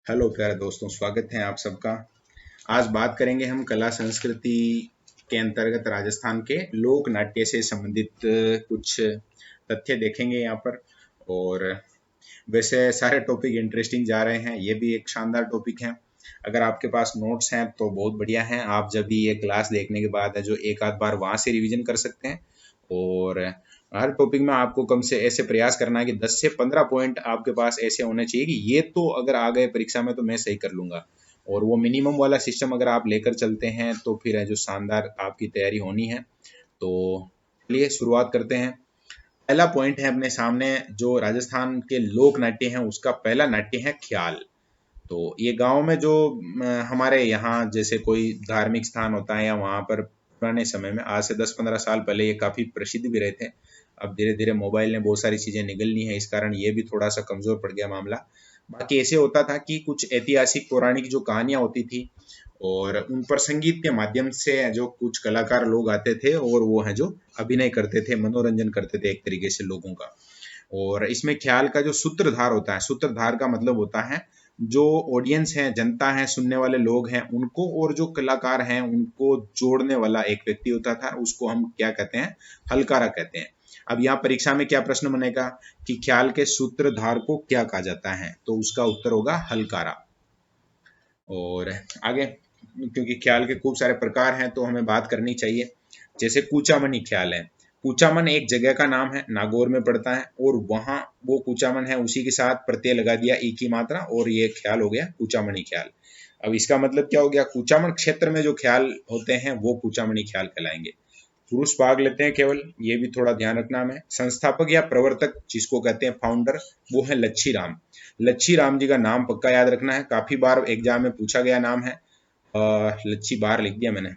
Hello प्यारे दोस्तों, स्वागत है आप सबका। आज बात करेंगे हम कला संस्कृति के अंतर्गत राजस्थान के लोक नाट्य से संबंधित कुछ तथ्य देखेंगे यहाँ पर। और वैसे सारे टॉपिक इंटरेस्टिंग जा रहे हैं, ये भी एक शानदार टॉपिक है। अगर आपके पास नोट्स हैं तो बहुत बढ़िया है, आप जब भी ये क्लास देखने के बाद है जो एक आध बार वहाँ से रिवीजन कर सकते हैं। और हर टॉपिक में आपको कम से ऐसे प्रयास करना है कि 10 से 15 पॉइंट आपके पास ऐसे होने चाहिए कि ये तो अगर आ गए परीक्षा में तो मैं सही कर लूंगा। और वो मिनिमम वाला सिस्टम अगर आप लेकर चलते हैं तो फिर है जो शानदार आपकी तैयारी होनी है। तो चलिए शुरुआत करते हैं। पहला पॉइंट है अपने सामने, जो राजस्थान के लोक नाट्य हैं उसका पहला नाट्य है ख्याल। तो ये गांव में जो हमारे यहाँ जैसे कोई धार्मिक स्थान होता है या वहाँ पर पुराने समय में आज से 10-15 साल पहले ये काफी प्रसिद्ध भी रहे थे। अब धीरे धीरे मोबाइल ने बहुत सारी चीजें निगल ली हैं, इस कारण ये भी थोड़ा सा कमजोर पड़ गया मामला। बाकी ऐसे होता था कि कुछ ऐतिहासिक पौराणिक जो कहानियां होती थी और उन पर संगीत के माध्यम से जो कुछ कलाकार लोग आते थे और वो है जो अभिनय करते थे, मनोरंजन करते थे एक तरीके से लोगों का। और इसमें ख्याल का जो सूत्रधार होता है, सूत्रधार का मतलब होता है जो ऑडियंस है, जनता है, सुनने वाले लोग हैं उनको और जो कलाकार हैं उनको जोड़ने वाला एक व्यक्ति होता था, उसको हम क्या कहते हैं, हलकारा कहते हैं। अब यहाँ परीक्षा में क्या प्रश्न बनेगा कि ख्याल के सूत्रधार को क्या कहा जाता है, तो उसका उत्तर होगा हलकारा। और आगे, क्योंकि ख्याल के खूब सारे प्रकार हैं तो हमें बात करनी चाहिए। जैसे कूचामनी ख्याल है। कूचामन एक जगह का नाम है, नागौर में पड़ता है और वहां वो कूचामन है, उसी के साथ प्रत्यय लगा दिया ई की मात्रा और ये ख्याल हो गया कूचामनी ख्याल। अब इसका मतलब क्या हो गया, कूचामन क्षेत्र में जो ख्याल होते हैं वो कूचामनी ख्याल कहलाएंगे। पुरुष भाग लेते हैं केवल, ये भी थोड़ा ध्यान रखना है। संस्थापक या प्रवर्तक जिसको कहते हैं फाउंडर, वो है लच्छी राम। लच्छी राम जी का नाम पक्का याद रखना है, काफी बार एग्जाम में पूछा गया नाम है। लच्छी बाहर लिख दिया मैंने।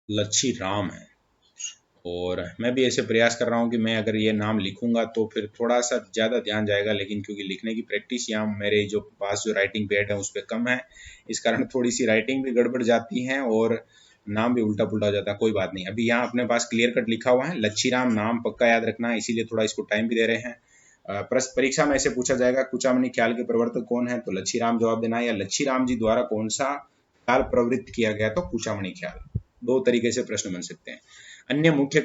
लच्छी राम है। और मैं भी ऐसे प्रयास कर रहा हूँ कि मैं अगर ये नाम लिखूंगा तो फिर थोड़ा सा ज़्यादा ध्यान जाएगा, लेकिन क्योंकि लिखने की प्रैक्टिस यहाँ मेरे जो पास जो राइटिंग पैड है उस पर कम है, इस कारण थोड़ी सी राइटिंग भी गड़बड़ जाती है और नाम भी उल्टा पुल्टा हो जाता है। कोई बात नहीं, अभी यहाँ अपने पास क्लियर कट लिखा हुआ है, लच्छी राम नाम पक्का याद रखना है, इसीलिए थोड़ा इसको टाइम भी दे रहे हैं। परीक्षा में ऐसे पूछा जाएगा कुचामनी ख्याल के प्रवर्तक कौन है, तो लच्छी राम जवाब देना है, या लच्छी राम जी द्वारा कौन सा ख्याल प्रवृत्त किया गया, तो कुचामनी ख्याल। दो तरीके से प्रश्न बन सकते हैं। अन्य मुख्य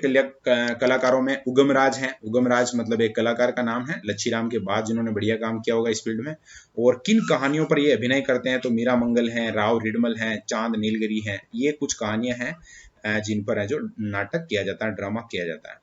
कलाकारों में उगमराज हैं। उगमराज मतलब एक कलाकार का नाम है, लच्छी राम के बाद जिन्होंने बढ़िया काम किया होगा इस फील्ड में। और किन कहानियों पर ये अभिनय करते हैं, तो मीरा मंगल हैं, राव रिडमल हैं, चांद नीलगिरी हैं। ये कुछ कहानियां हैं जिन पर है जो नाटक किया जाता है, ड्रामा किया जाता है।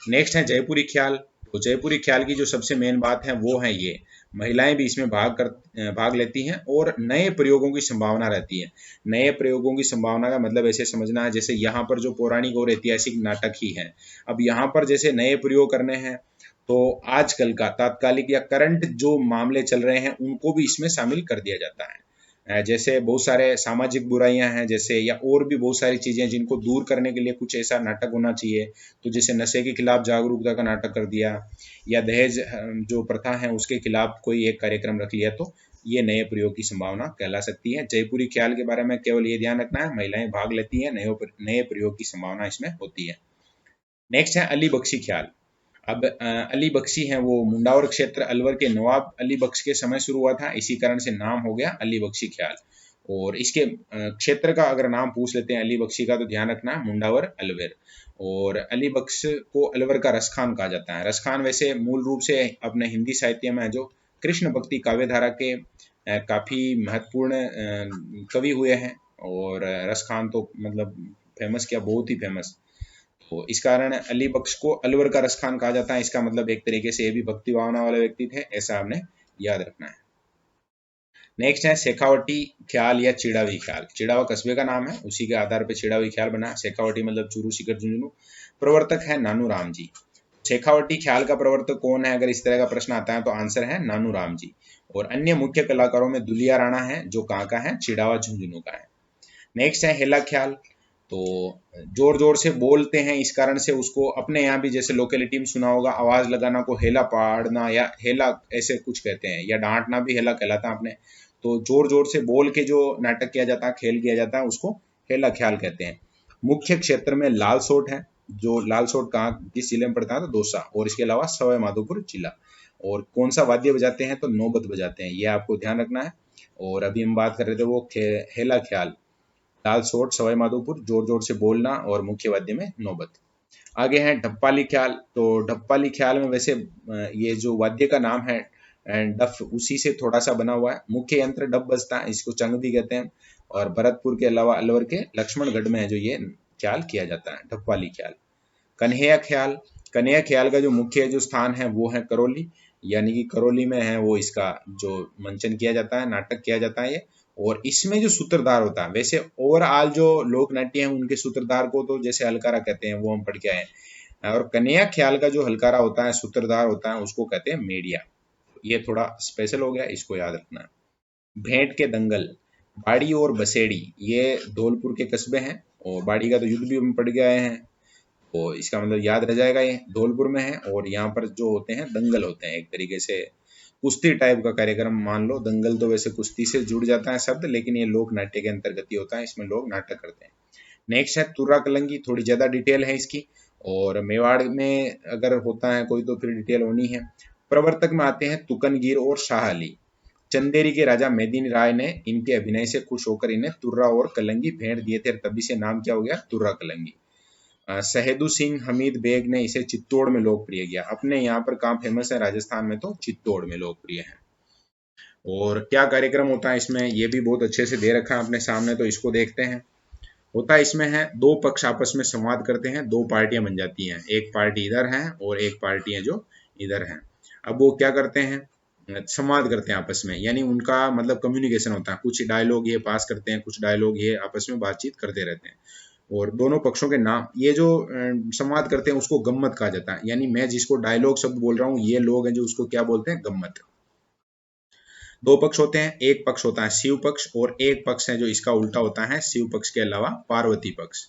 नेक्स्ट है जयपुरी ख्याल। तो जयपुरी ख्याल की जो सबसे मेन बात है वो है ये, महिलाएं भी इसमें भाग लेती हैं और नए प्रयोगों की संभावना रहती है। नए प्रयोगों की संभावना का मतलब ऐसे समझना है जैसे यहाँ पर जो पौराणिक और ऐतिहासिक नाटक ही है, अब यहाँ पर जैसे नए प्रयोग करने हैं तो आजकल का तात्कालिक या करंट जो मामले चल रहे हैं उनको भी इसमें शामिल कर दिया जाता है। जैसे बहुत सारे सामाजिक बुराइयां हैं जैसे, या और भी बहुत सारी चीजें जिनको दूर करने के लिए कुछ ऐसा नाटक होना चाहिए। तो जैसे नशे के खिलाफ जागरूकता का नाटक कर दिया, या दहेज जो प्रथा है उसके खिलाफ कोई एक कार्यक्रम रख लिया, तो ये नए प्रयोग की संभावना कहला सकती है। जयपुरी ख्याल के बारे में केवल ये ध्यान रखना है, महिलाएं भाग लेती हैं, नए प्रयोग की संभावना इसमें होती है। नेक्स्ट है अली बख्शी ख्याल। अब अली बख्शी हैं वो मुंडावर क्षेत्र अलवर के नवाब अली बख्श के समय शुरू हुआ था, इसी कारण से नाम हो गया अली बख्शी ख्याल। और इसके क्षेत्र का अगर नाम पूछ लेते हैं अली बख्शी का, तो ध्यान रखना है मुंडावर अलवर। और अली बख्श को अलवर का रसखान कहा जाता है। रसखान वैसे मूल रूप से अपने हिंदी साहित्य में जो कृष्ण भक्ति काव्यधारा के काफी महत्वपूर्ण कवि हुए हैं। और रसखान तो मतलब फेमस, क्या बहुत ही फेमस। तो इस कारण अली बख्श को अलवर का रसखान कहा जाता है। इसका मतलब एक तरीके से ये भी भक्ति भावना वाले व्यक्ति थे, ऐसा आपने याद रखना है। नेक्स्ट है शेखावटी ख्याल या चिड़ावी ख्याल। चिड़ावा कस्बे का नाम है, उसी के आधार पर चिड़ावी ख्याल बना। शेखावटी मतलब चूरू सीकर झुंझुनू। प्रवर्तक है नानू राम जी। शेखावटी ख्याल का प्रवर्तक कौन है, अगर इस तरह का प्रश्न आता है तो आंसर है नानू राम जी। और अन्य मुख्य कलाकारों में दुलिया राणा है जो कहाँ का है, चिड़ावा झुंझुनू का है। नेक्स्ट है हेला ख्याल। तो जोर जोर से बोलते हैं, इस कारण से उसको अपने यहाँ भी जैसे लोकेलिटी में सुना होगा, आवाज लगाना को हेला पाड़ना या हेला ऐसे कुछ कहते हैं, या डांटना भी हेला कहलाता है अपने। तो जोर जोर से बोल के जो नाटक किया जाता है, खेल किया जाता है, उसको हेला ख्याल कहते हैं। मुख्य क्षेत्र में लाल सोट है। जो लालसोट कहाँ किस जिले में पड़ता है, तो दौसा, और इसके अलावा सवाई माधोपुर जिला। और कौन सा वाद्य बजाते हैं, तो नौबत बजाते हैं, ये आपको ध्यान रखना है। और अभी हम बात कर रहे थे वो हेला ख्याल, लालसोट, सवाई माधोपुर, जोर जोर से बोलना, और मुख्य वाद्य में नौबत। आगे है ढप्पाली ख्याल। तो ढप्पाली ख्याल में वैसे ये जो वाद्य का नाम है डफ, उसी से थोड़ा सा बना हुआ है। मुख्य यंत्र डफ बजता है, इसको चंग भी कहते हैं। और भरतपुर के अलावा अलवर के लक्ष्मणगढ़ में है जो ये ख्याल किया जाता है, ढप्पाली ख्याल। कन्हैया ख्याल, कन्हैया ख्याल का जो मुख्य जो स्थान है वो है करौली, यानी कि करौली में है वो इसका जो मंचन किया जाता है, नाटक किया जाता है ये। और इसमें जो सूत्रधार होता है, वैसे ओवरऑल जो लोक नाट्य है उनके सूत्रधार को तो जैसे हलकारा कहते हैं, वो हम पढ़ के आए हैं। और कन्हैया ख्याल का जो हलकारा होता है, सूत्रधार होता है, उसको कहते हैं मेडिया। ये थोड़ा स्पेशल हो गया, इसको याद रखना है। भेंट के दंगल, बाड़ी और बसेड़ी ये धौलपुर के कस्बे हैं, और बाड़ी का तो युद्ध भी हम पढ़ के आए हैं, तो इसका मतलब याद रह जाएगा, ये धौलपुर में है। और यहाँ पर जो होते हैं दंगल होते हैं, एक तरीके से कुश्ती टाइप का कार्यक्रम मान लो। दंगल तो वैसे कुश्ती से जुड़ जाता है शब्द, लेकिन ये लोक नाट्य के अंतर्गत ही होता है, इसमें लोग नाटक करते हैं। नेक्स्ट है तुर्रा कलंगी, थोड़ी ज्यादा डिटेल है इसकी, और मेवाड़ में अगर होता है कोई तो फिर डिटेल होनी है। प्रवर्तक में आते हैं तुकनगीर और शाह अली। चंदेरी के राजा मेदिनी राय ने इनके अभिनय से खुश होकर इन्हें तुर्रा और कलंगी भेंट दिए थे, तभी से नाम क्या हो गया, तुर्रा कलंगी। सहेदू सिंह हमीद बेग ने इसे चित्तौड़ में लोकप्रिय किया। अपने यहाँ पर कहाँ फेमस है, राजस्थान में तो चित्तौड़ में लोकप्रिय है। और क्या कार्यक्रम होता है इसमें, ये भी बहुत अच्छे से दे रखा है अपने सामने, तो इसको देखते हैं। होता है इसमें है, दो पक्ष आपस में संवाद करते हैं, दो पार्टियां बन जाती हैं, एक पार्टी इधर है और एक पार्टी है जो इधर है। अब वो क्या करते हैं, संवाद करते हैं आपस में, यानी उनका मतलब कम्युनिकेशन होता है, कुछ डायलॉग ये पास करते हैं, कुछ डायलॉग ये आपस में बातचीत करते रहते हैं। और दोनों पक्षों के नाम, ये जो संवाद करते हैं उसको गम्मत कहा जाता है, यानी मैं जिसको डायलॉग शब्द बोल रहा हूँ, ये लोग हैं जो उसको क्या बोलते हैं, गम्मत। दो पक्ष होते हैं, एक पक्ष होता है शिव पक्ष, और एक पक्ष है जो इसका उल्टा होता है शिव पक्ष के अलावा पार्वती पक्ष।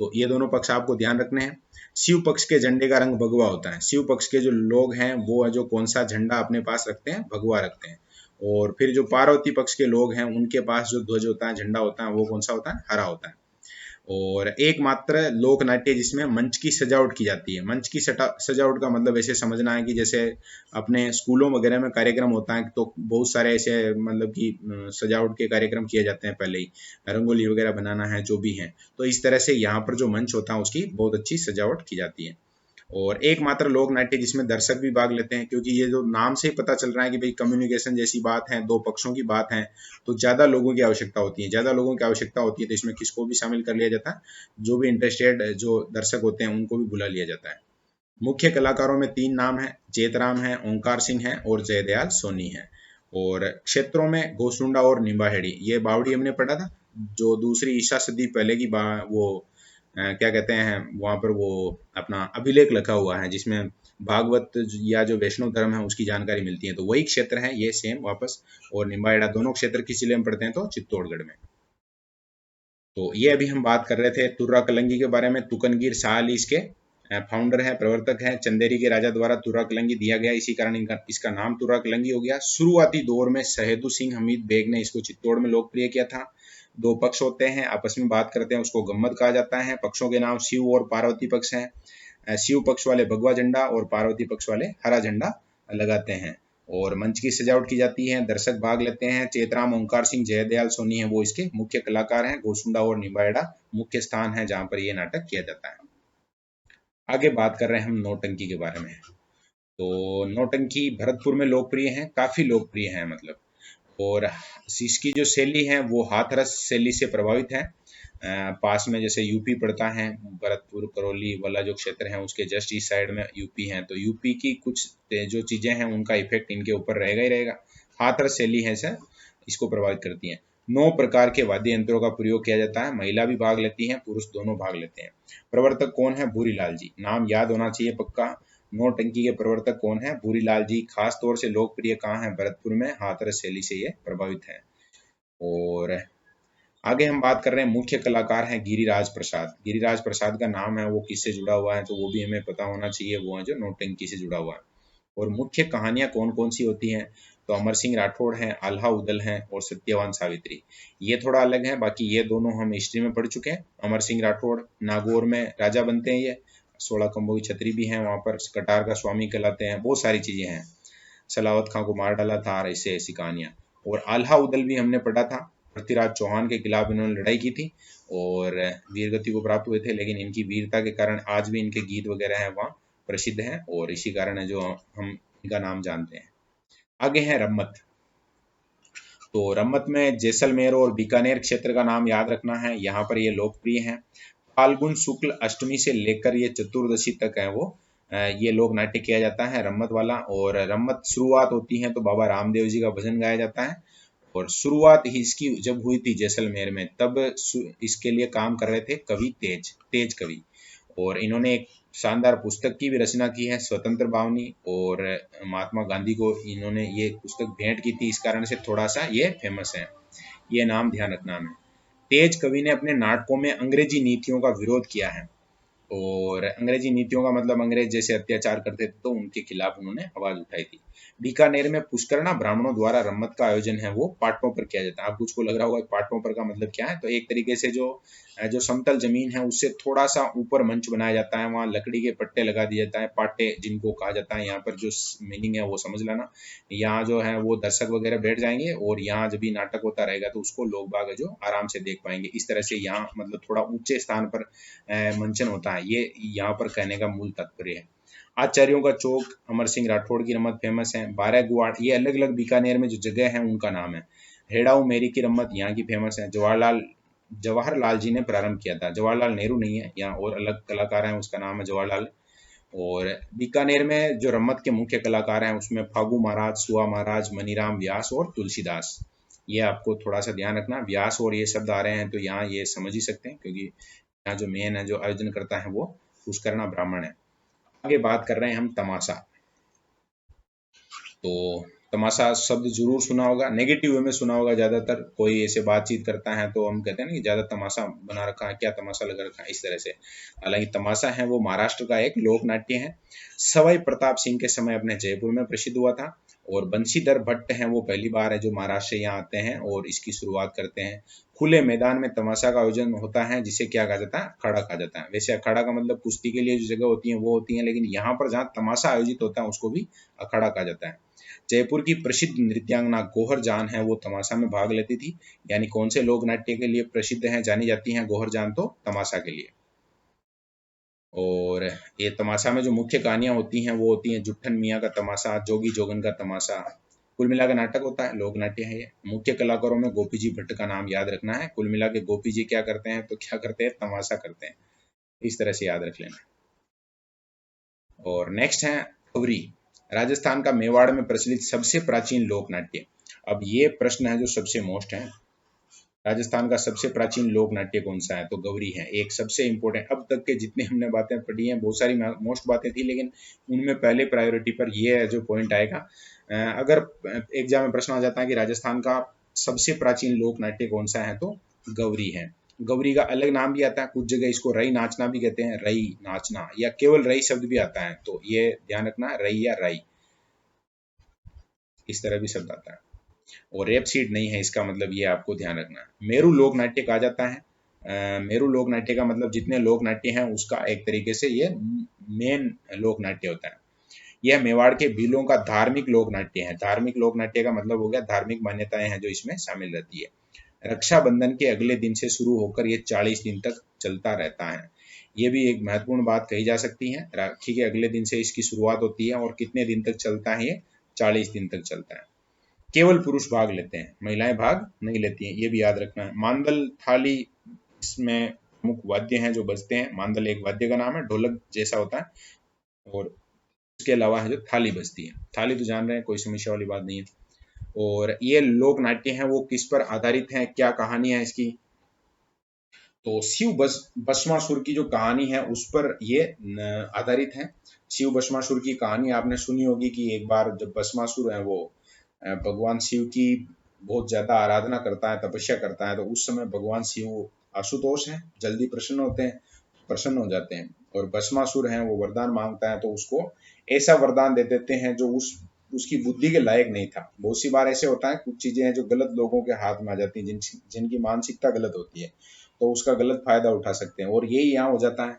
तो ये दोनों पक्ष आपको ध्यान रखने हैं। शिव पक्ष के झंडे का रंग भगवा होता है। शिव पक्ष के जो लोग हैं वो है जो कौन सा झंडा अपने पास रखते हैं, भगवा रखते हैं। और फिर जो पार्वती पक्ष के लोग हैं उनके पास जो ध्वज होता है, झंडा होता है, वो कौन सा होता है, हरा होता है। और एकमात्र लोक नाट्य जिसमें मंच की सजावट की जाती है। मंच की सजावट का मतलब ऐसे समझना है कि जैसे अपने स्कूलों वगैरह में कार्यक्रम होता है तो बहुत सारे ऐसे मतलब कि सजावट के कार्यक्रम किए जाते हैं, पहले ही रंगोली वगैरह बनाना है जो भी है, तो इस तरह से यहाँ पर जो मंच होता है उसकी बहुत अच्छी सजावट की जाती है। और एकमात्र लोक नाट्य जिसमें दर्शक भी भाग लेते हैं, क्योंकि ये जो नाम से ही पता चल रहा है कि भाई कम्युनिकेशन जैसी बात है, दो पक्षों की बात है, तो ज्यादा लोगों की आवश्यकता होती है। ज्यादा लोगों की आवश्यकता होती है तो इसमें किसको भी शामिल कर लिया जाता है, जो भी इंटरेस्टेड जो दर्शक होते हैं उनको भी बुला लिया जाता है। मुख्य कलाकारों में तीन नाम है, चेतराम है, ओंकार सिंह है और जयदयाल सोनी है। और क्षेत्रों में घोसुंडा और निम्बाहेड़ी, ये बावड़ी हमने पढ़ा था, जो दूसरी ईसा सदी पहले की वो क्या कहते हैं, वहां पर वो अपना अभिलेख लिखा हुआ है जिसमें भागवत या जो वैष्णव धर्म है उसकी जानकारी मिलती है, तो वही क्षेत्र है ये सेम वापस। और निम्बाहेड़ा दोनों क्षेत्र किस जिले में पड़ते हैं, तो चित्तौड़गढ़ में। तो ये अभी हम बात कर रहे थे तुर्रा कलंगी के बारे में। तुकनगीर शाह अली इसके फाउंडर है, प्रवर्तक है। चंदेरी के राजा द्वारा तुर्रा कलंगी दिया गया, इसी कारण इसका नाम तुर्रा कलंगी हो गया। शुरुआती दौर में सहेदू सिंह हमीद बेग ने इसको चित्तौड़ में लोकप्रिय किया था। दो पक्ष होते हैं, आपस में बात करते हैं, उसको गम्मत कहा जाता है। पक्षों के नाम शिव और पार्वती पक्ष हैं। शिव पक्ष वाले भगवा झंडा और पार्वती पक्ष वाले हरा झंडा लगाते हैं। और मंच की सजावट की जाती है, दर्शक भाग लेते हैं। चेतराम, ओंकार सिंह, जयदयाल सोनी है वो इसके मुख्य कलाकार हैं। गोसुंडा और निम्बाहेड़ा मुख्य स्थान है जहां पर ये नाटक किया जाता है। आगे बात कर रहे हैं हम नौटंकी के बारे में। तो नौटंकी भरतपुर में लोकप्रिय है, काफी लोकप्रिय है मतलब। और इसकी जो शैली है वो हाथरस शैली से प्रभावित है। पास में जैसे यूपी पड़ता है, भरतपुर करौली वाला जो क्षेत्र है उसके जस्ट इस साइड में यूपी है, तो यूपी की कुछ जो चीजें हैं उनका इफेक्ट इनके ऊपर रहेगा ही रहेगा। हाथरस शैली है सर, इसको प्रभावित करती है। 9 प्रकार के वाद्य यंत्रों का प्रयोग किया जाता है, महिला भी भाग लेती हैं, पुरुष दोनों भाग लेते हैं। प्रवर्तक कौन है, भूरीलाल जी, नाम याद होना चाहिए पक्का। नौटंकी के प्रवर्तक कौन है, भूरीलाल जी। खास तौर से लोकप्रिय कहाँ है, भरतपुर में, हाथरस शैली से ये प्रभावित है। और आगे हम बात कर रहे हैं, मुख्य कलाकार हैं गिरिराज प्रसाद। गिरिराज प्रसाद का नाम है वो किससे जुड़ा हुआ है, तो वो भी हमें पता होना चाहिए, वो है जो नौटंकी से जुड़ा हुआ है। और मुख्य कहानियां कौन कौन सी होती हैं, तो अमर सिंह राठौड़ हैं, आल्हा उदल हैं और सत्यवान सावित्री। ये थोड़ा अलग है, बाकी ये दोनों हम हिस्ट्री में पढ़ चुके हैं। अमर सिंह राठौड़ नागौर में राजा बनते हैं ये, 16 खंभों की छतरी भी है वहाँ पर, कटार का स्वामी कहलाते हैं, बहुत सारी चीज़ें हैं। सलावत खां को मार डाला था, और ऐसे ऐसी कहानियाँ। और आल्हा उदल भी हमने पढ़ा था, पृथ्वीराज चौहान के खिलाफ इन्होंने लड़ाई की थी और वीरगति को प्राप्त हुए थे, लेकिन इनकी वीरता के कारण आज भी इनके गीत वगैरह हैं वहाँ प्रसिद्ध हैं, और इसी कारण है जो हम इनका नाम जानते हैं। आगे है रम्मत। तो रम्मत में जैसलमेर और बीकानेर क्षेत्र का नाम याद रखना है, यहाँ पर ये लोकप्रिय हैं। फाल्गुन शुक्ल अष्टमी से लेकर ये चतुर्दशी तक है वो ये लोक नाट्य किया जाता है रम्मत वाला। और रम्मत शुरुआत होती है तो बाबा रामदेव जी का भजन गाया जाता है, और शुरुआत ही इसकी जब हुई थी जैसलमेर में, तब इसके लिए काम कर रहे थे कवि तेज कवि, और इन्होंने एक शानदार पुस्तक की भी रचना की है, स्वतंत्र भावनी, और महात्मा गांधी को इन्होंने ये पुस्तक भेंट की थी, इस कारण से थोड़ा सा ये फेमस है, ये नाम ध्यान रखना है। तेज कवि ने अपने नाटकों में अंग्रेजी नीतियों का विरोध किया है, और अंग्रेजी नीतियों का मतलब अंग्रेज जैसे अत्याचार करते थे तो उनके खिलाफ उन्होंने आवाज उठाई थी। बीकानेर में पुष्करणा ब्राह्मणों द्वारा रम्मत का आयोजन है वो पाटों पर किया जाता है। आप कुछ को लग रहा होगा पाटों पर का मतलब क्या है, तो एक तरीके से जो समतल जमीन है उससे थोड़ा सा ऊपर मंच बनाया जाता है, वहाँ लकड़ी के पट्टे लगा दिए जाता है, पाटे जिनको कहा जाता है। यहाँ पर जो मीनिंग है वो समझ लेना, यहाँ जो है वो दर्शक वगैरह बैठ जाएंगे, और यहाँ जब भी नाटक होता रहेगा तो उसको लोग बाग जो आराम से देख पाएंगे। इस तरह से यहाँ मतलब थोड़ा ऊंचे स्थान पर मंचन होता है, ये यहाँ पर कहने का मूल तात्पर्य है। आचार्यों का चौक, अमर सिंह राठौड़ की रम्मत फेमस है। 12 गुआड़, ये अलग अलग बीकानेर में जो जगह है उनका नाम है। हेड़ाऊ मेरी की रम्मत यहाँ की फेमस है, जवाहरलाल जी ने प्रारंभ किया था, जवाहरलाल नेहरू नहीं है, यहाँ और अलग कलाकार हैं, उसका नाम है जवाहरलाल। और बीकानेर में जो रम्मत के मुख्य कलाकार हैं उसमें फागू महाराज, सुआ महाराज, मनीराम व्यास और तुलसीदास। ये आपको थोड़ा सा ध्यान रखना, व्यास और ये शब्द आ रहे हैं तो यहाँ ये समझ ही सकते हैं, क्योंकि यहाँ जो मेन है जो आयोजन करता है वो पुष्करणा ब्राह्मण है। आगे बात कर रहे हैं हम तमाशा। तो तमाशा शब्द जरूर सुना होगा, नेगेटिव वे में सुना होगा, ज्यादातर कोई ऐसे बातचीत करता है तो हम कहते हैं ना कि ज्यादा तमाशा बना रखा है, क्या तमाशा लगा रखा है, इस तरह से। हालांकि तमाशा है वो महाराष्ट्र का एक लोक नाट्य है, सवाई प्रताप सिंह के समय अपने जयपुर में प्रसिद्ध हुआ था, और बंशीधर भट्ट हैं वो पहली बार है जो महाराष्ट्र से यहाँ आते हैं और इसकी शुरुआत करते हैं। खुले मैदान में तमाशा का आयोजन होता है जिसे क्या कहा जाता है, अखाड़ा कहा जाता है। वैसे अखाड़ा का मतलब कुश्ती के लिए जो जगह होती है वो होती है, लेकिन यहाँ पर जहाँ तमाशा आयोजित होता है उसको भी अखाड़ा कहा जाता है। जयपुर की प्रसिद्ध नृत्यांगना गौहर जान है वो तमाशा में भाग लेती थी। यानी कौन से लोक नाट्य के लिए प्रसिद्ध हैं, जानी जाती हैं गौहर जान, तो तमाशा के लिए। और ये तमाशा में जो मुख्य कहानियां होती हैं वो होती हैं जुट्ठन मियाँ का तमाशा, जोगी जोगन का तमाशा। कुल मिला के नाटक होता है, लोक नाट्य है ये। मुख्य कलाकारों में गोपी जी भट्ट का नाम याद रखना है। कुल मिला के गोपी जी क्या करते हैं, तो क्या करते हैं, तमाशा करते हैं, इस तरह से याद रख लेना। और नेक्स्ट है गौरी, राजस्थान का मेवाड़ में प्रचलित सबसे प्राचीन लोक नाट्य। अब ये प्रश्न है जो सबसे मोस्ट है, राजस्थान का सबसे प्राचीन लोक नाट्य कौन सा है, तो गौरी है एक सबसे इंपॉर्टेंट। अब तक के जितने हमने बातें पढ़ी हैं बहुत सारी मोस्ट बातें थी, लेकिन उनमें पहले प्रायोरिटी पर ये है जो पॉइंट आएगा। अगर एग्जाम में प्रश्न आ जाता है कि राजस्थान का सबसे प्राचीन लोक नाट्य कौन सा है, तो गौरी है। गौरी का अलग नाम भी आता है, कुछ जगह इसको रई नाचना भी कहते हैं, रई नाचना, या केवल रई शब्द भी आता है, तो ये ध्यान रखना, रई या राई, इस तरह भी शब्द आता है। और रेप सीट नहीं है इसका मतलब, ये आपको ध्यान रखना है। मेरू लोक नाट्य कहा जाता है। मेरू लोक नाट्य का मतलब जितने लोक नाट्य हैं उसका एक तरीके से ये मेन लोक नाट्य होता है। यह मेवाड़ के भीलों का धार्मिक लोक नाट्य है। धार्मिक लोक नाट्य का मतलब हो गया धार्मिक मान्यताएं हैं जो इसमें शामिल रहती है। रक्षाबंधन के अगले दिन से शुरू होकर ये 40 दिन तक चलता रहता है। ये भी एक महत्वपूर्ण बात कही जा सकती है, राखी के अगले दिन से इसकी शुरुआत होती है और कितने दिन तक चलता है, ये 40 दिन तक चलता है। केवल पुरुष भाग लेते हैं, महिलाएं भाग नहीं लेती हैं, ये भी याद रखना है। मांदल थाली इसमें प्रमुख वाद्य हैं जो बजते हैं। मांदल एक वाद्य का नाम है, ढोलक जैसा होता है, और उसके अलावा है जो थाली बजती है। थाली तो जान रहे हैं, कोई समस्या वाली बात नहीं है। और ये लोक नाट्य हैं वो किस पर आधारित हैं, क्या कहानी है इसकी, तो शिव भस्मासुर की जो कहानी है उस पर ये आधारित है। शिव भस्मासुर की कहानी आपने सुनी होगी कि एक बार जब भस्मासुर है वो भगवान शिव की बहुत ज्यादा आराधना करता है, तपस्या करता है, तो उस समय भगवान शिव आशुतोष हैं, जल्दी प्रसन्न होते हैं, प्रसन्न हो जाते हैं। और भस्मासुर है वो वरदान मांगता है तो उसको ऐसा वरदान दे देते हैं जो उसकी बुद्धि के लायक नहीं था। बहुत सी बार ऐसे होता है, कुछ चीजें हैं जो गलत लोगों के हाथ में आ जाती हैं, जिनकी मानसिकता गलत होती है, तो उसका गलत फायदा उठा सकते हैं, और यही यहाँ हो जाता है।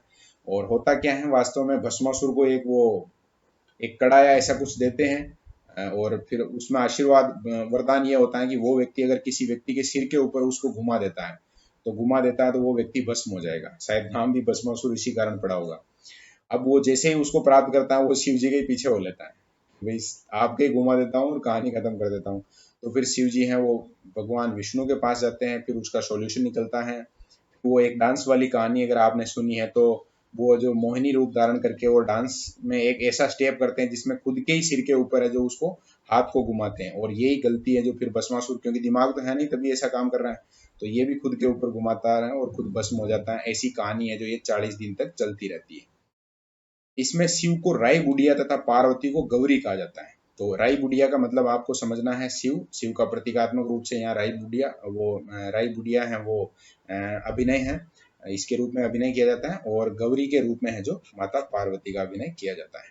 और होता क्या है वास्तव में, भस्मासुर को एक कड़ा या ऐसा कुछ देते हैं, और फिर उसमें आशीर्वाद वरदान ये होता है कि वो व्यक्ति अगर किसी व्यक्ति के सिर के ऊपर उसको घुमा देता है, तो वो व्यक्ति भस्म हो जाएगा। शायद नाम भी भस्मासुर इसी कारण पड़ा होगा। अब वो जैसे ही उसको प्राप्त करता है, वो शिव जी के ही पीछे हो लेता है, भाई आपके ही घुमा देता हूँ और कहानी खत्म कर देता हूँ। तो फिर शिव जी हैं वो भगवान विष्णु के पास जाते हैं, फिर उसका सॉल्यूशन निकलता है। वो एक डांस वाली कहानी अगर आपने सुनी है तो, वो जो मोहिनी रूप धारण करके वो डांस में एक ऐसा स्टेप करते हैं जिसमें खुद के ही सिर के ऊपर है जो उसको हाथ को घुमाते हैं, और यही गलती है जो फिर भस्मासुर, क्योंकि दिमाग तो है नहीं तभी ऐसा काम कर रहा है, तो ये भी खुद के ऊपर घुमाता है और खुद भस्म हो जाता है। ऐसी कहानी है जो ये 40 दिन तक चलती रहती है। इसमें शिव को राई बुढ़िया तथा पार्वती को गौरी कहा जाता है। तो राई बुढ़िया का मतलब आपको समझना है, शिव का प्रतीकात्मक रूप से यहाँ राई बुढ़िया है वो अभिनय है, इसके रूप में अभिनय किया जाता है, और गौरी के रूप में है जो माता पार्वती का अभिनय किया जाता है।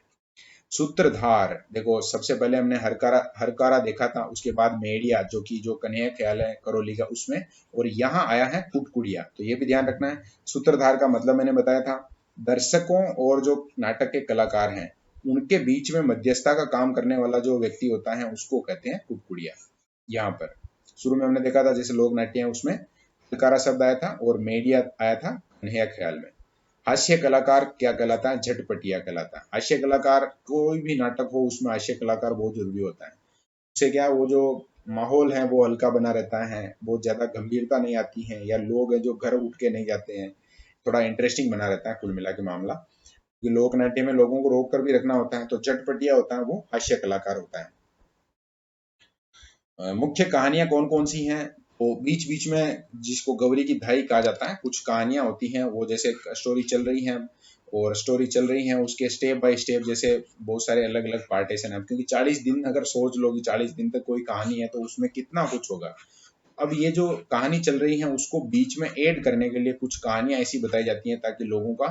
सूत्रधार, देखो सबसे पहले हमने हरकारा देखा था, उसके बाद मेड़िया जो कन्हैया ख्याल है करौली का उसमें, और यहाँ आया है कुटकुड़िया, तो ये भी ध्यान रखना है। सूत्रधार का मतलब मैंने बताया था, दर्शकों और जो नाटक के कलाकार हैं उनके बीच में मध्यस्थता का काम करने वाला जो व्यक्ति होता है उसको कहते हैं कुटकुड़िया। यहाँ पर शुरू में हमने देखा था जैसे लोक नाट्य है उसमें हरकारा शब्द आया था और मेड़िया आया था कन्हैया ख्याल में। हास्य कलाकार क्या कहलाता है? झटपटिया कहलाता है। हास्य कलाकार, कोई भी नाटक हो उसमें हास्य कलाकार बहुत जरूरी होता है। उससे क्या, वो जो माहौल है वो हल्का बना रहता है, बहुत ज्यादा गंभीरता नहीं आती है, या लोग हैं जो घर उठ के नहीं जाते हैं, थोड़ा इंटरेस्टिंग बना रहता है कुल मिला के मामला। क्योंकि लोक नाट्य में लोगों को रोक कर भी रखना होता है, तो झटपटिया होता है वो हास्य कलाकार होता है। मुख्य कहानियां कौन कौन सी हैं? तो बीच बीच में जिसको गौरी की धाई कहा जाता है, कुछ कहानियां होती हैं, वो जैसे स्टोरी चल रही है, और स्टोरी चल रही है उसके स्टेप बाय स्टेप जैसे बहुत सारे अलग अलग पार्टीशन है, क्योंकि 40 दिन अगर सोच लो कि 40 दिन तक कोई कहानी है तो उसमें कितना कुछ होगा। अब ये जो कहानी चल रही है उसको बीच में ऐड करने के लिए कुछ कहानियां ऐसी बताई जाती हैं ताकि लोगों का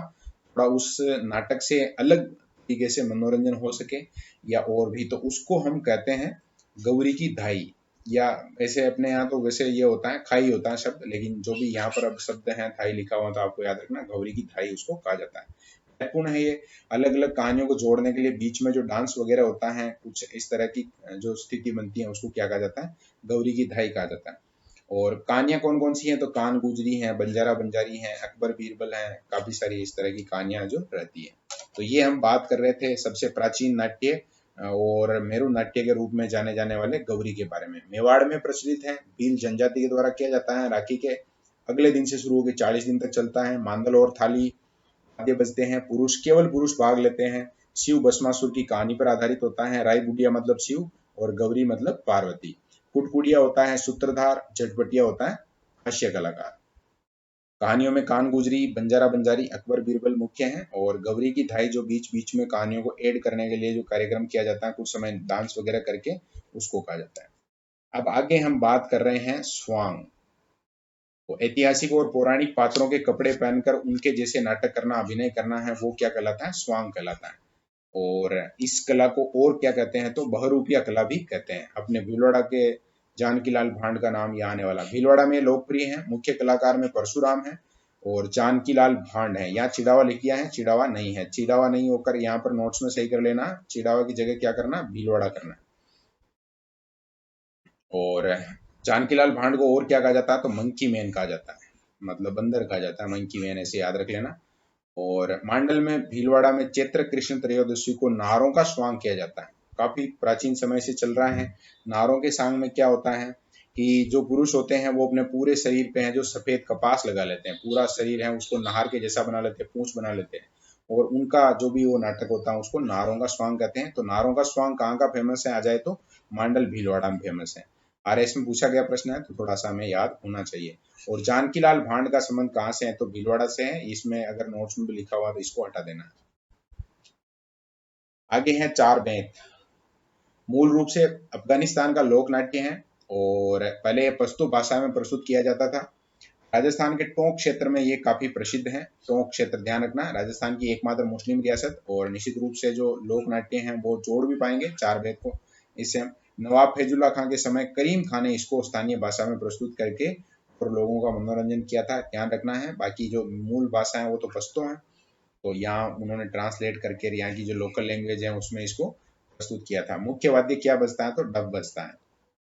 थोड़ा उस नाटक से अलग तरीके से मनोरंजन हो सके, या और भी, तो उसको हम कहते हैं गौरी की धाई। या ऐसे अपने यहाँ तो वैसे ये होता है खाई होता है शब्द, लेकिन जो भी यहाँ पर अब शब्द है थाई लिखा हुआ तो आपको याद रखना, गौरी की थाई उसको कहा जाता है। महत्वपूर्ण है ये। अलग अलग कहानियों को जोड़ने के लिए बीच में जो डांस वगैरह होता है, कुछ इस तरह की जो स्थिति बनती है उसको क्या कहा जाता है? गौरी की धाई कहा जाता है। और कहानियां कौन कौन सी हैं? तो कान गुजरी है, बंजारा बंजारी है, अकबर बीरबल है, काफी सारी इस तरह की कहानियां जो रहती है। तो ये हम बात कर रहे थे सबसे प्राचीन नाट्य और मेरु नाट्य के रूप में जाने जाने वाले गौरी के बारे में। मेवाड़ में प्रचलित है, भील जनजाति के द्वारा किया जाता है। राखी के अगले दिन से शुरू होकर 40 दिन तक चलता है। मांदल और थाली वाद्य बजते हैं, केवल पुरुष भाग लेते हैं। शिव भस्मासुर की कहानी पर आधारित होता है। राय बुढ़िया मतलब शिव और गौरी मतलब पार्वती। कुटकुड़िया होता है सूत्रधार, झटपटिया होता है हास्य कलाकार। कहानियों में कान गुजरी, बंजारा बंजारी, अकबर बीरबल मुख्य हैं, और गौरी की धाई जो बीच बीच में कहानियों को ऐड करने के लिए जो कार्यक्रम किया जाता है, कुछ समय डांस वगैरह करके, उसको कहा जाता है। अब आगे हम बात कर रहे हैं स्वांग। तो ऐतिहासिक और पौराणिक पात्रों के कपड़े पहनकर उनके जैसे नाटक करना, अभिनय करना है, वो क्या कहलाता है? स्वांग कहलाता है। और इस कला को और क्या कहते हैं? तो बहरूपिया कला भी कहते हैं। अपने भीलवाड़ा के जानकीलाल भांड का नाम यहाँ आने वाला। भीलवाड़ा में लोकप्रिय है, मुख्य कलाकार में परशुराम है और जानकीलाल भांड है। यहाँ चिड़ावा लिख दिया है, चिड़ावा नहीं है। चिड़ावा नहीं होकर यहाँ पर नोट्स में सही कर लेना, चिड़ावा की जगह क्या करना? भीलवाड़ा करना। और जानकीलाल भांड को और क्या कहा जाता है? तो मंकी मैन कहा जाता है, मतलब बंदर कहा जाता है, मंकी मैन, ऐसे याद रख लेना। और मांडल में भीलवाड़ा में चैत्र कृष्ण त्रयोदशी को नारों का स्वांग किया जाता है। काफी प्राचीन समय से चल रहा है। नारों के सांग में क्या होता है कि जो पुरुष होते हैं वो अपने पूरे शरीर पे है जो सफेद कपास लगा लेते हैं, पूरा शरीर है उसको नार के जैसा बना लेते हैं, पूंछ बना लेते हैं, और उनका जो भी वो नाटक होता है उसको नारों का स्वांग कहते हैं। तो नारों का स्वांग कहाँ का फेमस है? आ जाए तो मांडल भीलवाड़ा में फेमस है। आरएस में पूछा गया प्रश्न है तो थोड़ा सा हमें याद होना चाहिए। और जानकीलाल भांड का संबंध कहाँ से है? तो भीलवाड़ा से है। इसमें अगर नोट्स में भी लिखा हुआ तो इसको हटा देना। आगे है चार बेंत। मूल रूप से अफगानिस्तान का लोक नाट्य है और पहले ये पश्तो भाषा में प्रस्तुत किया जाता था। राजस्थान के टोंक क्षेत्र में ये काफी प्रसिद्ध है। टोंक क्षेत्र ध्यान रखना, राजस्थान की एकमात्र मुस्लिम रियासत, और निश्चित रूप से जो लोक नाट्य हैं वो जोड़ भी पाएंगे चार बेत को। इससे हम नवाब फैजुल्ला खां के समय करीम खान ने इसको स्थानीय भाषा में प्रस्तुत करके और लोगों का मनोरंजन किया था, ध्यान रखना है। बाकी जो मूल भाषा है वो तो पश्तो है। तो यहाँ उन्होंने ट्रांसलेट करके यहाँ की जो लोकल लैंग्वेज है उसमें इसको प्रस्तुत किया था। मुख्य वाद्य क्या बजता है? तो डफ बजता है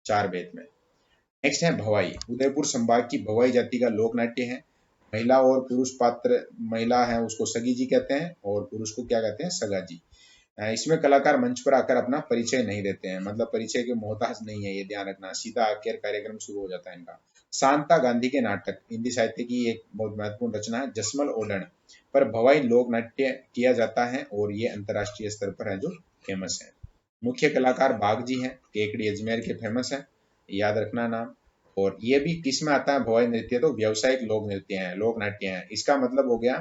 4 बेत में। नेक्स्ट है भवाई। उदयपुर संभाग की भवाई जाति का लोक नाट्य है। महिला और पुरुष पात्र, महिला है उसको सगी जी कहते हैं और पुरुष को क्या कहते हैं? सगा जी। इसमें कलाकार मंच पर आकर अपना परिचय नहीं देते हैं, मतलब परिचय के मोहताज नहीं है, ये ध्यान रखना। सीधा आकर कार्यक्रम शुरू हो जाता है इनका। शांता गांधी के नाटक हिंदी साहित्य की एक बहुत महत्वपूर्ण रचना है। जसमल ओडण पर भवाई लोक नाट्य किया जाता है और ये अंतर्राष्ट्रीय स्तर पर है जो फेमस है। मुख्य कलाकार बाग जी हैं, केकड़ी अजमेर के फेमस है, याद रखना नाम। और ये भी किस में आता है भवाई नृत्य? तो व्यावसायिक लोक नृत्य है, लोक नाट्य है। इसका मतलब हो गया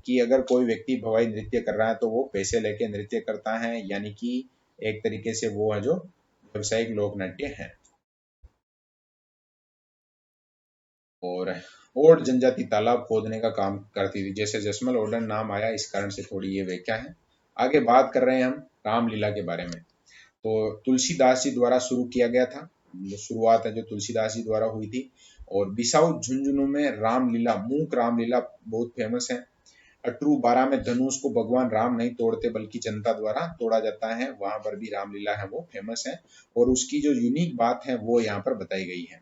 कि अगर कोई व्यक्ति भवाई नृत्य कर रहा है तो वो पैसे लेके नृत्य करता है, यानी कि एक तरीके से वो है जो व्यावसायिक लोक नाट्य है। और जनजाति तालाब खोदने का काम करती थी, जैसे जसमल ओडन नाम आया इस कारण से थोड़ी ये व्याख्या है। आगे बात कर रहे हैं हम रामलीला के बारे में। तो तुलसीदास जी द्वारा शुरू किया गया था, शुरुआत है जो तुलसीदास जी द्वारा हुई थी। और बिसाऊ झुंझुनू में रामलीला, मूक रामलीला बहुत फेमस है। अटरू 12 में धनुष को भगवान राम नहीं तोड़ते बल्कि जनता द्वारा तोड़ा जाता है, वहां पर भी रामलीला है वो फेमस है। और उसकी जो यूनिक बात है वो यहाँ पर बताई गई है।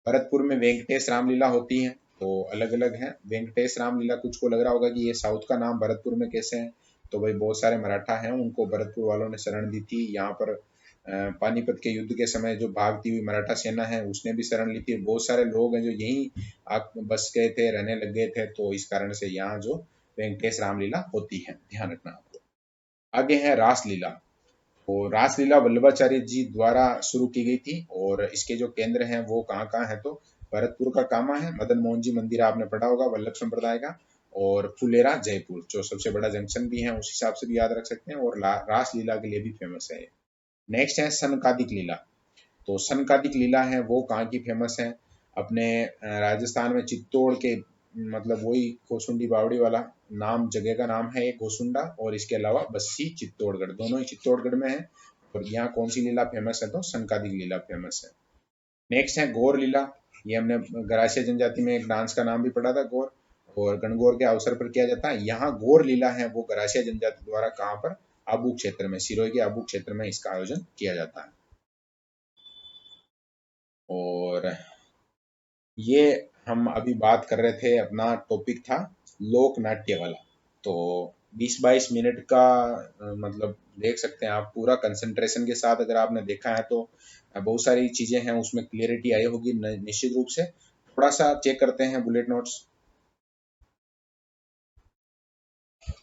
भरतपुर में वेंकटेश रामलीला होती है, तो अलग अलग है। वेंकटेश रामलीला कुछ को लग रहा होगा कि ये साउथ का नाम भरतपुर में कैसे है, तो भाई बहुत सारे मराठा हैं, उनको भरतपुर वालों ने शरण दी थी। यहाँ पर पानीपत के युद्ध के समय जो भागती हुई मराठा सेना है उसने भी शरण ली थी। बहुत सारे लोग हैं जो यहीं बस गए थे, रहने लग गए थे, तो इस कारण से यहाँ जो वेंकटेश रामलीला होती है, ध्यान रखना आपको। आगे है रासलीला। तो रासलीला वल्लभाचार्य जी द्वारा शुरू की गई थी और इसके जो केंद्र हैं वो कहाँ कहाँ है? तो भरतपुर का कामा है, मदन मोहन जी मंदिर आपने पढ़ा होगा वल्लभ संप्रदाय का, और फुलेरा जयपुर जो सबसे बड़ा जंक्शन भी है, उस हिसाब से भी याद रख सकते हैं। और रासलीला के लिए भी फेमस है। नेक्स्ट है सनकादिक लीला। तो सनकादिक लीला है वो कहाँ की फेमस है? अपने राजस्थान में चित्तौड़ के, मतलब वही गोसुंडी बावड़ी वाला नाम, जगह का नाम है एक गोसुंडा, और इसके अलावा बस्सी चित्तौड़गढ़, दोनों ही चित्तौड़गढ़ में है। और यहाँ कौन सी लीला फेमस है? तो सनकादिक लीला फेमस है। नेक्स्ट है गौर लीला। ये हमने गरासिया जनजाति में एक डांस का नाम भी पढ़ा था, गौर, और गणगौर के अवसर पर किया जाता है। यहाँ गौर लीला है वो गरासिया जनजाति द्वारा कहाँ पर? आबू क्षेत्र में, सिरोही के आबू क्षेत्र में इसका आयोजन किया जाता है। और ये हम अभी बात कर रहे थे, अपना टॉपिक था लोक नाट्य वाला। तो 20-22 मिनट का मतलब देख सकते हैं आप, पूरा कंसंट्रेशन के साथ अगर आपने देखा है तो बहुत सारी चीजें हैं उसमें क्लियरिटी आई होगी निश्चित रूप से। थोड़ा सा चेक करते हैं बुलेट नोट्स।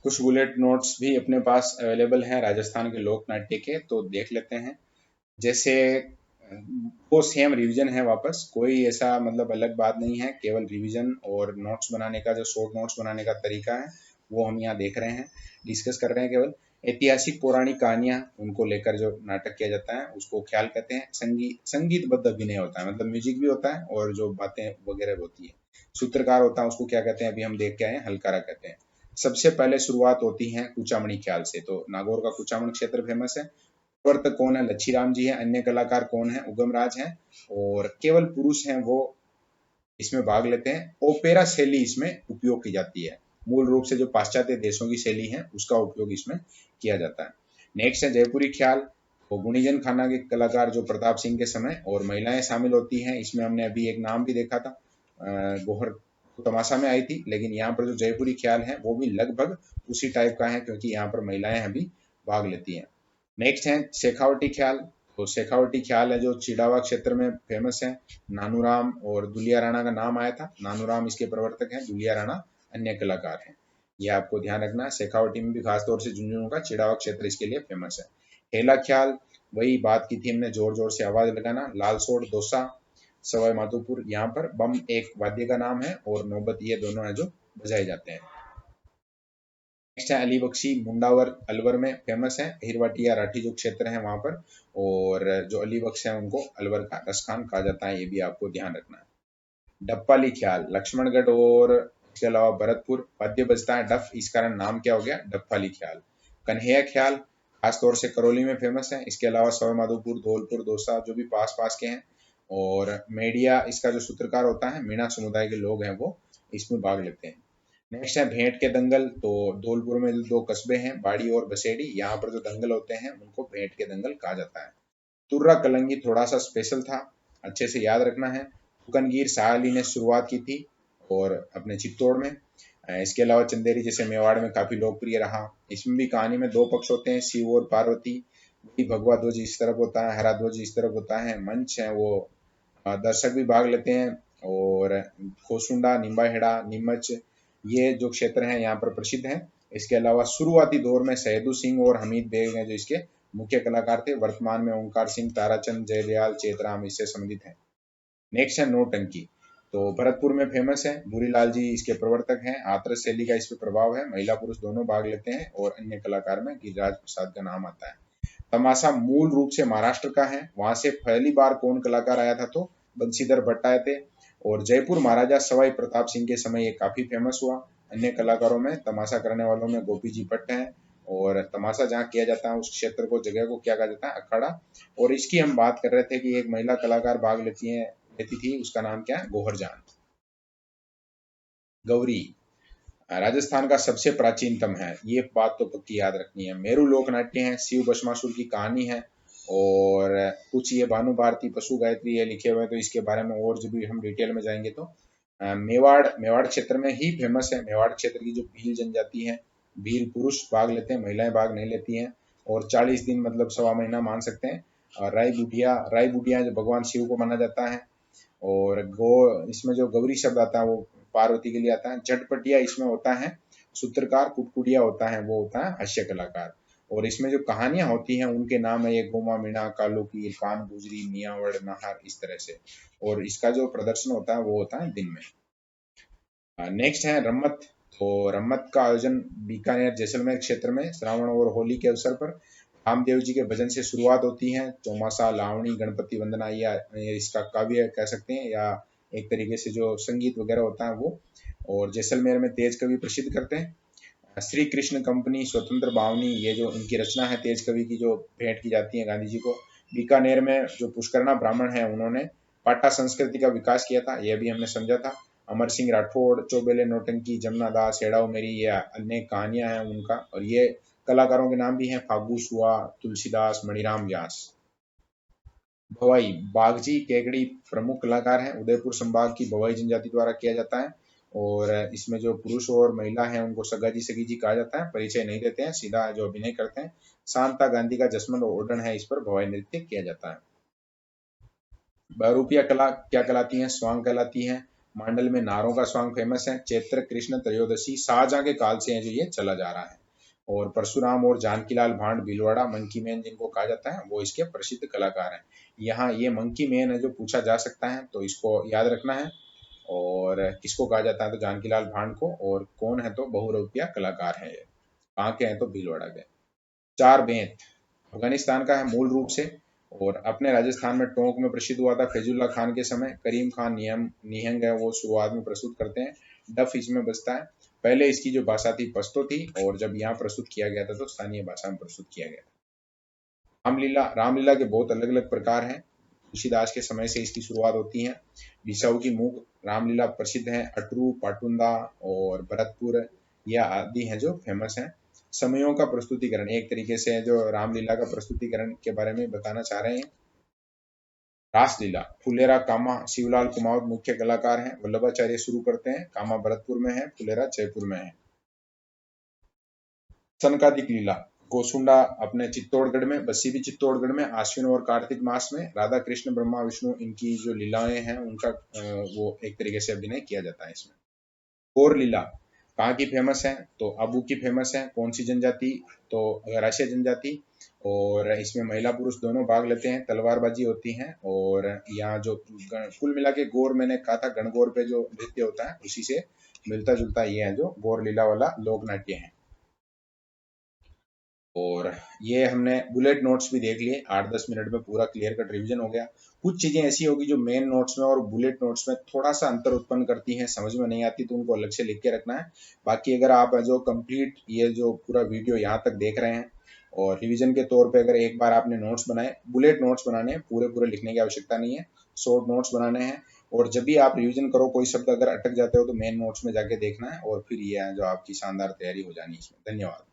कुछ बुलेट नोट्स भी अपने पास अवेलेबल हैं राजस्थान के लोक नाट्य के, तो देख लेते हैं। जैसे वो सेम रिवीजन है वापस, कोई ऐसा मतलब अलग बात नहीं है, केवल रिवीजन और नोट्स बनाने का, जो शॉर्ट नोट्स बनाने का तरीका है वो हम यहाँ देख रहे हैं, डिस्कस कर रहे हैं। केवल ऐतिहासिक पौराणिक कहानियां, उनको लेकर जो नाटक किया जाता है उसको ख्याल कहते हैं। संगीतबद्ध अभिनय होता है, मतलब म्यूजिक भी होता है और जो बातें वगैरह होती है। सूत्रकार होता है, उसको क्या कहते हैं? अभी हम देख के आए हैं, हलकारा कहते हैं। सबसे पहले शुरुआत होती है कुचामणी ख्याल से, तो नागौर का कुचामणी क्षेत्र फेमस है। प्रवर्तक कौन है? लच्छीराम जी है। अन्य कलाकार कौन है? उगमराज हैं। और केवल पुरुष हैं वो इसमें भाग लेते हैं। ओपेरा शैली इसमें उपयोग की जाती है, मूल रूप से जो पाश्चात्य देशों की शैली है उसका उपयोग इसमें किया जाता है। नेक्स्ट है जयपुरी ख्याल। तो गुणीजन खाना के कलाकार जो प्रताप सिंह के समय, और महिलाएं शामिल होती हैं इसमें। हमने अभी एक नाम भी देखा था, गोहर तमाशा में आई थी, लेकिन यहाँ पर जो जयपुरी ख्याल है वो भी लगभग उसी टाइप का है, क्योंकि यहाँ पर महिलाएं अभी भाग लेती हैं। नेक्स्ट है शेखावटी ख्याल। तो शेखावटी ख्याल है जो चिड़ावा क्षेत्र में फेमस है। नानूराम और दुलिया राणा का नाम आया था। नानूराम इसके प्रवर्तक हैं, दुलिया राणा अन्य कलाकार हैं। यह आपको ध्यान रखना। शेखावटी में भी खासतौर से झुंझुनू का चिड़ावा क्षेत्र इसके लिए फेमस है। हेला ख्याल, वही बात की थी हमने, जोर जोर से आवाज लगाना। लालसोट दोसा सवाई माधोपुर, यहाँ पर बम एक वाद्य का नाम है, और नौबत, ये दोनों है जो बजाए जाते हैं। नेक्स्ट है अली बख्शी, मुंडावर अलवर में फेमस है। हिरवाटिया राठी जो क्षेत्र है वहां पर, और जो अली बख्श है उनको अलवर का रसखान कहा जाता है, ये भी आपको ध्यान रखना है। डप्पाली ख्याल लक्ष्मणगढ़ और इसके अलावा भरतपुर वाद्य बजता है डफ, इस कारण नाम क्या हो गया? डप्पाली ख्याल। कन्हैया ख्याल खासतौर से करौली में फेमस है। इसके अलावा सवाई माधोपुर, धौलपुर, दौसा जो भी पास पास के हैं। और मेडिया, इसका जो सूत्रकार होता है, मीणा समुदाय के लोग हैं वो इसमें भाग लेते हैं। नेक्स्ट है भेंट के दंगल। तो धौलपुर में जो दो कस्बे हैं बाड़ी और बसेड़ी, यहाँ पर जो दंगल होते हैं उनको भेंट के दंगल कहा जाता है। तुर्रा कलंगी थोड़ा सा स्पेशल था, अच्छे से याद रखना है। फुकनगीर शाह अली ने शुरुआत की थी और अपने चित्तौड़ में। इसके अलावा चंदेरी जैसे मेवाड़ में काफी लोकप्रिय रहा। इसमें भी कहानी में दो पक्ष होते हैं, शिव और पार्वती। वही भगवा ध्वज इस तरफ होता है, हरा ध्वज इस तरफ होता है। मंच है वो दर्शक भी भाग लेते हैं। और खोसुंडा, निम्बाहेड़ा, नीमच, ये जो क्षेत्र हैं यहाँ पर प्रसिद्ध हैं। इसके अलावा शुरुआती दौर में सैदू सिंह और हमीद बेग हैं जो इसके मुख्य कलाकार थे। वर्तमान में ओंकार सिंह, ताराचंद, जयदयाल, चेतराम इससे संबंधित हैं। नेक्स्ट है नौटंकी। तो भरतपुर में फेमस है, भूरीलाल जी इसके प्रवर्तक हैं। हाथरस शैली का इस पे प्रभाव है, महिला पुरुष दोनों भाग लेते हैं। और अन्य कलाकार में गिरिराज प्रसाद का नाम आता है। तमाशा मूल रूप से महाराष्ट्र का है, वहां से पहली बार कौन कलाकार आया था तो बंशीधर भट्ट आए थे। और जयपुर महाराजा सवाई प्रताप सिंह के समय ये काफी फेमस हुआ। अन्य कलाकारों में तमाशा करने वालों में गोपी जी भट्ट हैं। और तमाशा जहाँ किया जाता है उस क्षेत्र को, जगह को क्या कहा जाता है, अखाड़ा। और इसकी हम बात कर रहे थे कि एक महिला कलाकार भाग लेती थी, उसका नाम क्या है, गोहर जान। गौरी राजस्थान का सबसे प्राचीनतम है, ये बात तो पक्की याद रखनी है। मेरू लोक नाट्य है, शिव भस्मासुर की कहानी है। और कुछ ये भानु भारती, पशु गायत्री ये लिखे हुए हैं, तो इसके बारे में और जब भी हम डिटेल में जाएंगे तो मेवाड़ क्षेत्र में ही फेमस है। मेवाड़ क्षेत्र की जो भील जनजाति है, भील पुरुष भाग लेते हैं, महिलाएं भाग नहीं लेती हैं। और 40 दिन मतलब सवा महीना मान सकते हैं। और राय बुटिया जो भगवान शिव को माना जाता है। और गो इसमें जो गौरी शब्द आता है वो पार्वती के लिए आता है। झटपटिया इसमें होता है सूत्रकार, कुटकुटिया होता है वो होता है हास्य कलाकार। और इसमें जो कहानियां होती हैं उनके नाम है, ये गोमा मीणा, कालू की, कान गुजरी, मियावड़, नाहर, इस तरह से। और इसका जो प्रदर्शन होता है वो होता है दिन में। नेक्स्ट है रम्मत। तो रम्मत का आयोजन बीकानेर जैसलमेर क्षेत्र में श्रावण और होली के अवसर पर रामदेव जी के भजन से शुरुआत होती है। चौमासा, लावणी, गणपति वंदना, या इसका काव्य कह सकते हैं, या एक तरीके से जो संगीत वगैरह होता है वो। और जैसलमेर में तेज कवि प्रसिद्ध करते हैं। श्री कृष्ण कंपनी, स्वतंत्र बावनी, ये जो इनकी रचना है तेज कवि की, जो भेंट की जाती है गांधी जी को। बीकानेर में जो पुष्करणा ब्राह्मण है उन्होंने पाटा संस्कृति का विकास किया था, यह भी हमने समझा था। अमर सिंह राठौड़, चौबेले नौटंकी, जमुना दास, हेड़ाओ मेरी, ये अन्य कहानियां हैं उनका। और ये कलाकारों के नाम भी हैं, फागू सुआ, तुलसीदास, मणिराम व्यास। भवाई बागजी केकड़ी प्रमुख कलाकार हैं, उदयपुर संभाग की भवाई जनजाति द्वारा किया जाता है। और इसमें जो पुरुष और महिला हैं उनको सगाजी सगीजी कहा जाता है, परिचय नहीं देते हैं, सीधा जो अभिनय करते हैं। शांता गांधी का जसमन ओडन है, इस पर भवाई नृत्य किया जाता है। बहुरूपिया कला क्या कहलाती है, स्वांग कहलाती है। मांडल में नारों का स्वांग फेमस है। चैत्र कृष्ण त्रयोदशी शाहजहां के काल से है जो ये चला जा रहा है। और परशुराम और जानकीलाल भांड भीलवाड़ा, मंकी मैन जिनको कहा जाता है, वो इसके प्रसिद्ध कलाकार हैं। यहाँ ये मंकी मैन है जो पूछा जा सकता है, तो इसको याद रखना है। और किसको कहा जाता है तो जानकीलाल भांड को। और कौन है तो बहुरूपिया कलाकार है ये, कहाँ के हैं तो भीलवाड़ा के। चार बेंत अफगानिस्तान का है मूल रूप से। और अपने राजस्थान में टोंक में प्रसिद्ध हुआ था फैजुल्ला खान के समय। करीम खान निहंग है वो शुरुआत में प्रस्तुत करते हैं। डफ इसमें बजता है। पहले इसकी जो भाषा थी पश्तो थी, और जब यहाँ प्रस्तुत किया गया था तो स्थानीय भाषा में प्रस्तुत किया गया था। रामलीला के बहुत अलग अलग प्रकार हैं। तुलसीदास के समय से इसकी शुरुआत होती है। बिसाऊ की मूक रामलीला प्रसिद्ध है। अटरू, पाटुंदा और भरतपुर, यह आदि हैं जो फेमस हैं। समयों का प्रस्तुतिकरण एक तरीके से जो रामलीला का प्रस्तुतिकरण के बारे में बताना चाह रहे हैं। रासलीला फुलेरा कामा, शिवलाल कुमावत मुख्य कलाकार हैं। वल्लभाचार्य शुरू करते हैं। कामा भरतपुर में है, फुलेरा जयपुर में है। सनकादिक लीला गोसुंडा अपने चित्तौड़गढ़ में, बस्सी भी चित्तौड़गढ़ में, आश्विन और कार्तिक मास में राधा कृष्ण ब्रह्मा विष्णु इनकी जो लीलाएं हैं उनका वो एक तरीके से अभिनय किया जाता है इसमें। गौर लीला कहाँ की फेमस है तो अबू की फेमस है। कौन सी जनजाति तो राशिया जनजाति। और इसमें महिला पुरुष दोनों भाग लेते हैं, तलवारबाजी होती है। और यहाँ जो कुल मिला के गौर, मैंने कहा था गणगौर पे जो नृत्य होता है उसी से मिलता जुलता ये है जो गौर लीला वाला लोक नाट्य है। और ये हमने बुलेट नोट्स भी देख लिए, 8-10 मिनट में पूरा क्लियर कट रिवीजन हो गया। कुछ चीजें ऐसी होगी जो मेन नोट्स में और बुलेट नोट्स में थोड़ा सा अंतर उत्पन्न करती हैं, समझ में नहीं आती तो उनको अलग से लिख के रखना है। बाकी अगर आप जो कंप्लीट ये जो पूरा वीडियो यहाँ तक देख रहे हैं और रिवीजन के तौर पे अगर एक बार आपने नोट्स बनाए, बुलेट नोट्स बनाने हैं, पूरे पूरे लिखने की आवश्यकता नहीं है, शॉर्ट नोट्स बनाने हैं। और जब भी आप रिवीजन करो कोई शब्द अगर अटक जाते हो तो मेन नोट्स में जाके देखना है, और फिर ये जो आपकी शानदार तैयारी हो जानी है इसमें। धन्यवाद।